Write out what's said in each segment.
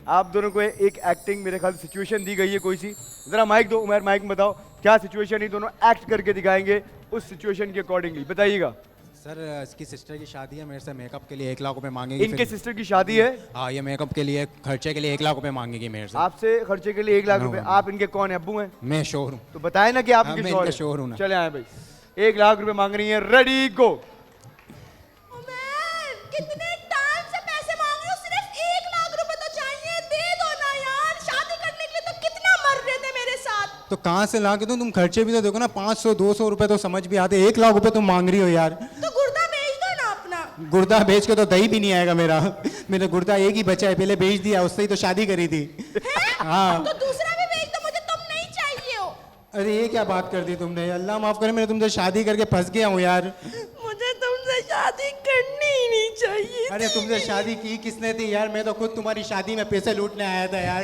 आप दोनों को एक एक्टिंग मेरे ख्याल से सिचुएशन दी गई है कोई सी। जरा माइक दो उमर, माइक में बताओ क्या सिचुएशन है, दोनों एक्ट करके दिखाएंगे उस सिचुएशन के अकॉर्डिंगली। बताइएगा। सर इसकी सिस्टर की शादी है, मेरे से मेकअप के लिए 1 लाख रुपए मांगेगी। इनके सिस्टर की शादी है? हाँ, ये मेकअप के लिए खर्चे के लिए 1 लाख रुपए मांगेगी मेरे से। आपसे खर्चे के लिए 1 लाख रुपए? आप इनके कौन है, अब्बू हैं? मैं शोर हूँ। तो बताए ना कि आप हाँ, इनके मैं इनके शोर हूँ ना। चले आए भाई, 1 लाख रुपए मांग रही है, रेडी गो। कितने टाइम से पैसे मांग रही हूँ, सिर्फ 1 लाख रुपए तो चाहिए, दे दो ना यार। शादी करने के लिए तो कितना मर रहे थे मेरे साथ। तो कहाँ से ला के दूं? तुम खर्चे भी तो देखो ना, 500-200 रुपए तो समझ भी आते, 1 लाख रुपए तुम मांग रही हो यार। तो गुर्दा बेच दो ना अपना। गुर्दा बेच के तो दही भी नहीं आएगा मेरा। मेरा गुर्दा एक ही बचा है, पहले बेच दिया, उससे ही तो शादी करी थी। हाँ। तो दूसरा भी बेच दो, मुझे तुम नहीं चाहिए हो। अरे ये क्या बात कर दी तुमने, अल्लाह माफ करे, मैं तुमसे शादी करके फंस गया हूँ यार। मुझे तुमसे शादी करनी ही नहीं चाहिए। अरे तुमसे शादी की किसने थी यार? मैं तो खुद तुम्हारी शादी में पैसे लूटने आया था यार।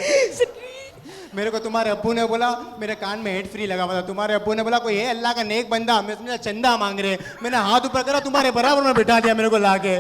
मेरे को तुम्हारे अब्बू ने बोला, मेरे कान में हेड फ्री लगा हुआ था, तुम्हारे अब्बू ने बोला कोई है अल्लाह का नेक बंदा, मैं समझा चंदा मांग रहे। मैंने हाथ ऊपर करा, तुम्हारे बराबर में बिठा दिया मेरे को लाके।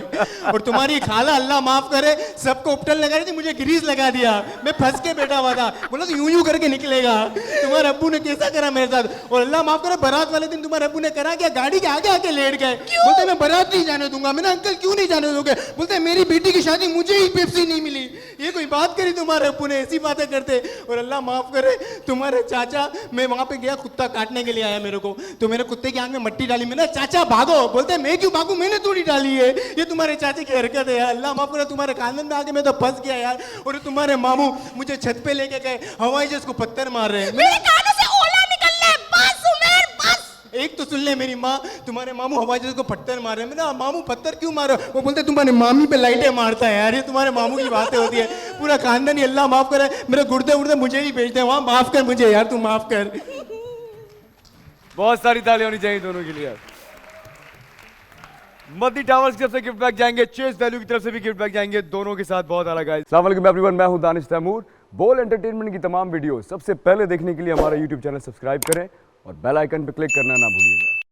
और तुम्हारी खाला अल्लाह माफ करे सबको उपटल लगा रही थी, मुझे ग्रीस लगा दिया, मैं फंस के बैठा हुआ था। बोला तो यूं यूं करके निकलेगा। तुम्हारे अब्बू ने कैसा करा मेरे साथ। और अल्लाह माफ करे बारात वाले दिन तुम्हारे अब्बू ने करा क्या, गाड़ी के आगे आके लेट गए। बोलते मैं बारात नहीं जाने दूंगा। मैंने अंकल क्यों नहीं जाने दोगे? बोलते मेरी बेटी की शादी मुझे ही पेप्सी नहीं मिली। ये कोई बात करी तुम्हारे अब्बू ने? ऐसी बातें करते। और अल्लाह माफ करे तुम्हारे चाचा, मैं वहां पे गया, कुत्ता काटने के लिए आया मेरे को, तो मेरे कुत्ते की आंख में मट्टी डाली। मैंने चाचा भागो, बोलते मैं क्यों भागू, मैंने थोड़ी डाली है। ये तुम्हारे चाचे की हरकत है यार। अल्लाह माफ करे तुम्हारे खानदान में आके मैं तो फंस गया यार। और तुम्हारे मामू मुझे छत पे लेके गए, हवाई जहाज को पत्थर मार रहे हैं। मेरे कानों से ओला निकल रहा है। बस उमेर बस। एक तो सुन ले मेरी माँ, तुम्हारे मामू हवाई जहाज को पत्थर मार रहे हैं। मैंने मामू पत्थर क्यों मारो? वो बोलते तुम्हारे मामी पे लाइटें मारता है यार। ये तुम्हारे मामू की बातें होती है। पूरा खानदान ही अल्लाह माफ करे, मेरे गुर्दे उड़ते मुझे ही भेजते हैं वहां। माफ कर मुझे यार, तू माफ कर। बहुत सारी तालियां होनी चाहिए दोनों के लिए। मदी टावर्स की तरफ से गिफ्ट बैक जाएंगे, चेस वैल्यू की तरफ से भी गिफ्ट बैक जाएंगे, दोनों के साथ बहुत अलग है। अस्सलाम वालेकुम एवरीवन, मैं हूं दानिश तैमूर। बोल एंटरटेनमेंट की तमाम वीडियो सबसे पहले देखने के लिए हमारा यूट्यूब चैनल सब्सक्राइब करें और बेल आइकन पर क्लिक करना ना भूलिएगा।